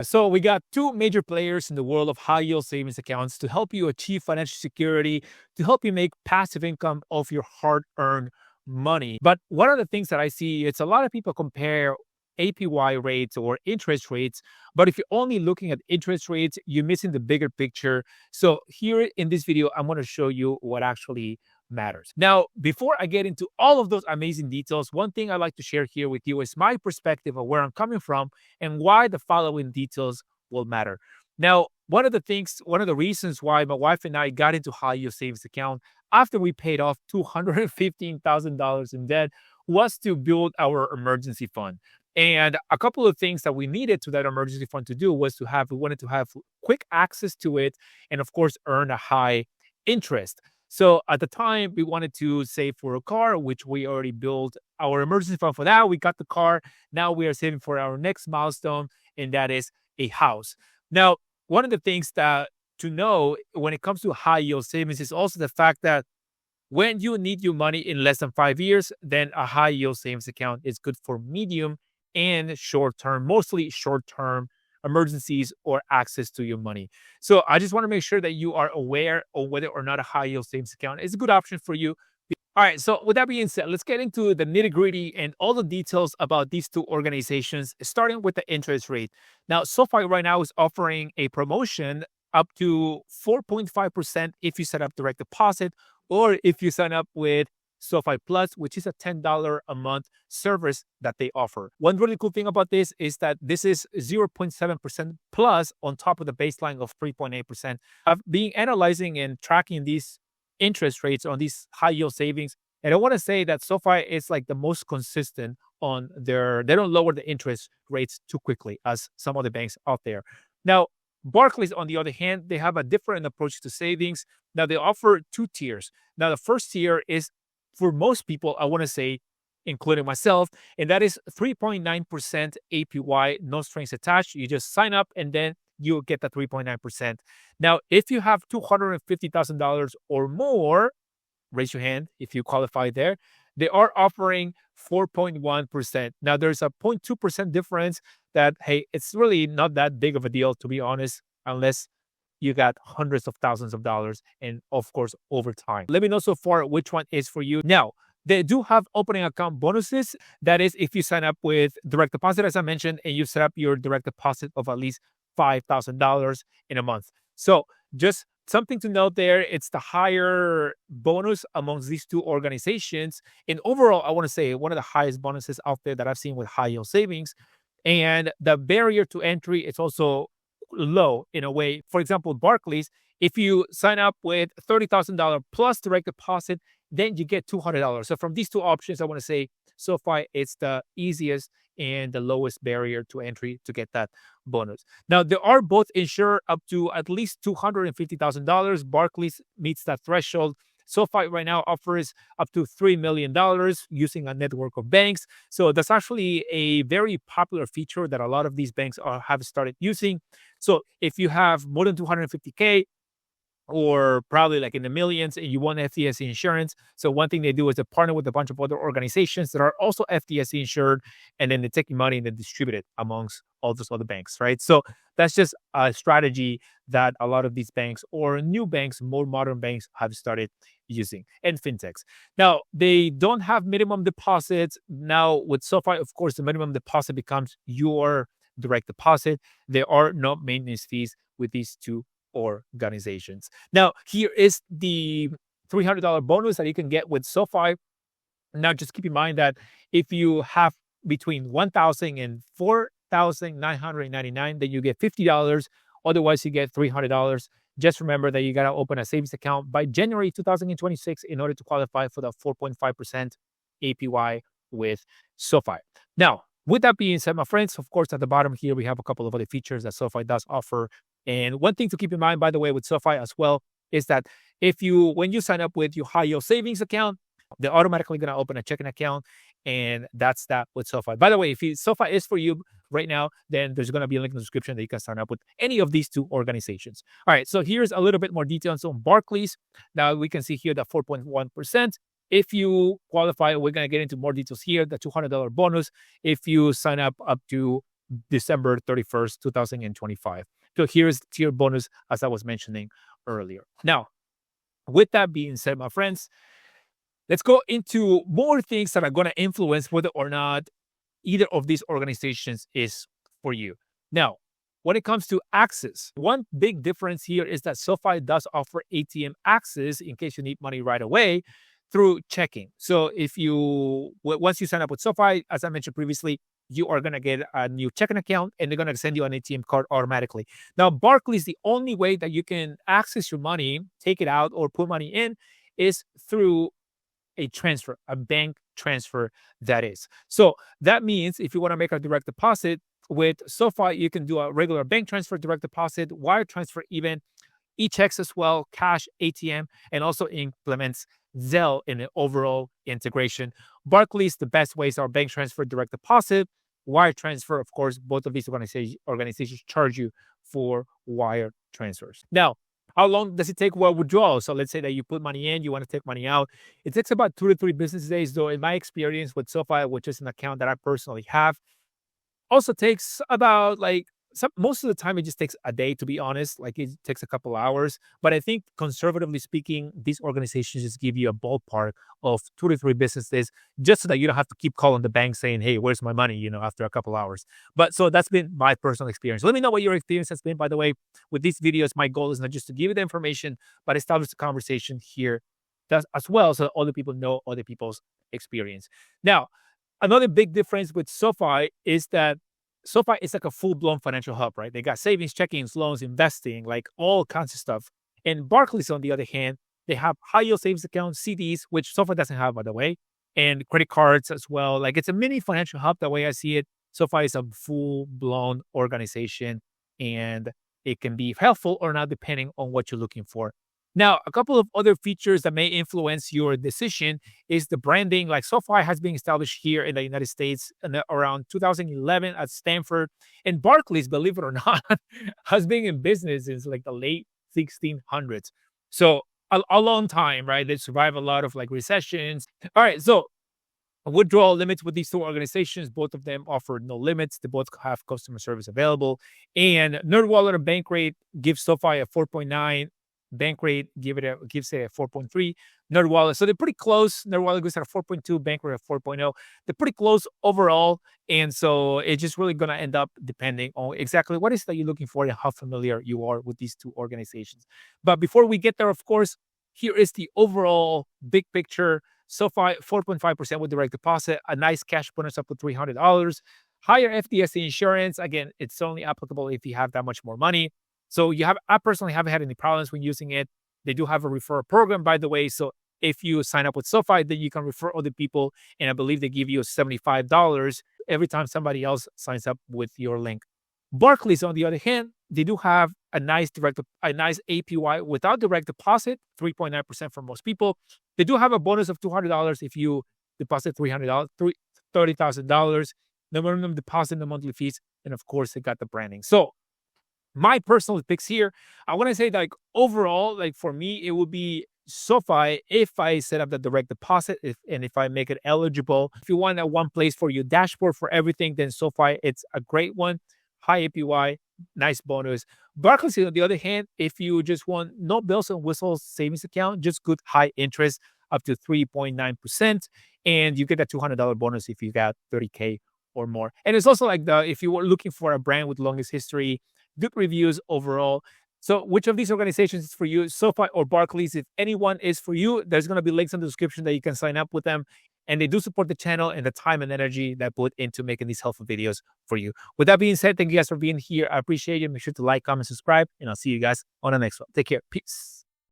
So we got two major players in the world of high yield savings accounts to help you achieve financial security, to help you make passive income of your hard earned money. But one of the things that I see, it's a lot of people compare APY rates or interest rates. But if you're only looking at interest rates, you're missing the bigger picture. So here in this video, I'm going to show you what actually matters. Now, before I get into all of those amazing details, one thing I like to share here with you is my perspective of where I'm coming from and why the following details will matter. Now, one of the reasons why my wife and I got into high yield savings account after we paid off $215,000 in debt was to build our emergency fund. And a couple of things that we needed to that emergency fund to do was we wanted to have quick access to it and, of course, earn a high interest. So at the time, we wanted to save for a car, which we already built our emergency fund for that. We got the car. Now we are saving for our next milestone, and that is a house. Now, one of the things that to know when it comes to high yield savings is also the fact that when you need your money in less than 5 years, then a high yield savings account is good for medium and short term, mostly short term emergencies or access to your money. So I just want to make sure that you are aware of whether or not a high yield savings account is a good option for you. All right, so with that being said, let's get into the nitty gritty and all the details about these two organizations, starting with the interest rate. Now, SoFi right now is offering a promotion up to 4.5% if you set up direct deposit or if you sign up with SoFi Plus, which is a $10 a month service that they offer. One really cool thing about this is that this is 0.7% plus on top of the baseline of 3.8%. I've been analyzing and tracking these interest rates on these high yield savings. And I want to say that SoFi is like the most consistent on they don't lower the interest rates too quickly as some other banks out there. Now, Barclays, on the other hand, they have a different approach to savings. Now, they offer two tiers. Now, the first tier is for most people, I want to say, including myself, and that is 3.9% APY, no strings attached. You just sign up and then you'll get the 3.9%. Now, if you have $250,000 or more, raise your hand if you qualify there. They are offering 4.1%. Now, there's a 0.2% difference that, hey, it's really not that big of a deal, to be honest, unless you got hundreds of thousands of dollars and, of course, over time. Let me know so far which one is for you. Now, they do have opening account bonuses. That is, if you sign up with direct deposit, as I mentioned, and you set up your direct deposit of at least $5,000 in a month. So just something to note there, it's the higher bonus amongst these two organizations. And overall, I want to say one of the highest bonuses out there that I've seen with high yield savings. And the barrier to entry is also low in a way. For example, Barclays, if you sign up with $30,000 plus direct deposit, then you get $200. So from these two options, I want to say SoFi is the easiest and the lowest barrier to entry to get that bonus. Now, they are both insured up to at least $250,000. Barclays meets that threshold. SoFi right now offers up to $3 million using a network of banks. So that's actually a very popular feature that a lot of these banks have started using. So if you have more than 250K, or probably like in the millions, and you want FDIC insurance. So one thing they do is they partner with a bunch of other organizations that are also FDIC insured, and then they take your money and they distribute it amongst all those other banks, right? So that's just a strategy that a lot of these banks or new banks, more modern banks, have started using, and fintechs. Now, they don't have minimum deposits. Now, with SoFi, of course, the minimum deposit becomes your direct deposit. There are no maintenance fees with these two organizations. Now, here is the $300 bonus that you can get with SoFi. Now, just keep in mind that if you have between $1,000 and $4,999, then you get $50. Otherwise, you get $300. Just remember that you got to open a savings account by January 2026 in order to qualify for the 4.5% APY with SoFi. Now, with that being said, my friends, of course, at the bottom here, we have a couple of other features that SoFi does offer. And one thing to keep in mind, by the way, with SoFi as well, is that when you sign up with your high yield savings account, they're automatically going to open a checking account. And that's that with SoFi. By the way, if SoFi is for you right now, then there's going to be a link in the description that you can sign up with any of these two organizations. All right, so here's a little bit more details on Barclays. Now we can see here that 4.1%. If you qualify, we're going to get into more details here, the $200 bonus. If you sign up to December 31st, 2025. So here's tier bonus, as I was mentioning earlier. Now, with that being said, my friends, let's go into more things that are going to influence whether or not either of these organizations is for you. Now, when it comes to access, one big difference here is that SoFi does offer ATM access in case you need money right away through checking. So if you once you sign up with SoFi, as I mentioned previously, you are going to get a new checking account and they're going to send you an ATM card automatically. Now, Barclays, the only way that you can access your money, take it out or put money in is through a transfer, a bank transfer, that is. So that means if you want to make a direct deposit with SoFi, you can do a regular bank transfer, direct deposit, wire transfer, even e-checks as well, cash, ATM, and also implements Zelle in an overall integration. Barclays, the best ways are bank transfer, direct deposit, wire transfer. Of course, both of these organizations charge you for wire transfers. Now, how long does it take for withdrawal? So let's say that you put money in, you want to take money out. It takes about 2 to 3 business days, though in my experience with SoFi, which is an account that I personally have, also takes about most of the time it just takes a day, to be honest. Like it takes a couple hours. But I think conservatively speaking, these organizations just give you a ballpark of 2 to 3 business days, just so that you don't have to keep calling the bank saying, hey, where's my money, after a couple hours. But so that's been my personal experience. Let me know what your experience has been. By the way, with these videos, my goal is not just to give you the information, but establish the conversation here as well, so that other people know other people's experience. Now, another big difference with SoFi is that SoFi is like a full-blown financial hub, right? They got savings, checkings, loans, investing, like all kinds of stuff. And Barclays, on the other hand, they have high-yield savings accounts, CDs, which SoFi doesn't have, by the way, and credit cards as well. Like it's a mini financial hub, the way I see it. SoFi is a full-blown organization, and it can be helpful or not, depending on what you're looking for. Now, a couple of other features that may influence your decision is the branding. Like SoFi has been established here in the United States around 2011 at Stanford. And Barclays, believe it or not, has been in business since like the late 1600s. So a long time, right? They survived a lot of like recessions. All right, so withdrawal limits with these two organizations, both of them offer no limits. They both have customer service available. And NerdWallet and Bankrate gives SoFi a 4.9. Bankrate gives it a 4.3. NerdWallet, so they're pretty close. NerdWallet gives it a 4.2. Bankrate a 4.0. They're pretty close overall, and so it's just really gonna end up depending on exactly what is that you're looking for and how familiar you are with these two organizations. But before we get there, of course, here is the overall big picture. SoFi 4.5% with direct deposit, a nice cash bonus up to $300. Higher FDIC insurance. Again, it's only applicable if you have that much more money. So I personally haven't had any problems when using it. They do have a referral program, by the way. So if you sign up with SoFi, then you can refer other people. And I believe they give you $75 every time somebody else signs up with your link. Barclays, on the other hand, they do have a nice APY without direct deposit, 3.9% for most people. They do have a bonus of $200 if you deposit $30,000. The minimum deposit, the monthly fees, and of course, they got the branding. So my personal picks here, I want to say that like overall, like for me, it would be SoFi if I set up the direct deposit and if I make it eligible. If you want a one place for your dashboard for everything, then SoFi, it's a great one. High APY, nice bonus. Barclays, on the other hand, if you just want no bells and whistles savings account, just good high interest up to 3.9%, and you get a $200 bonus if you got 30K or more. And it's also like if you were looking for a brand with longest history, good reviews overall. So which of these organizations is for you, SoFi or Barclays? If anyone is for you, there's going to be links in the description that you can sign up with them. And they do support the channel and the time and energy that put into making these helpful videos for you. With that being said, thank you guys for being here. I appreciate you. Make sure to like, comment, subscribe, and I'll see you guys on the next one. Take care. Peace.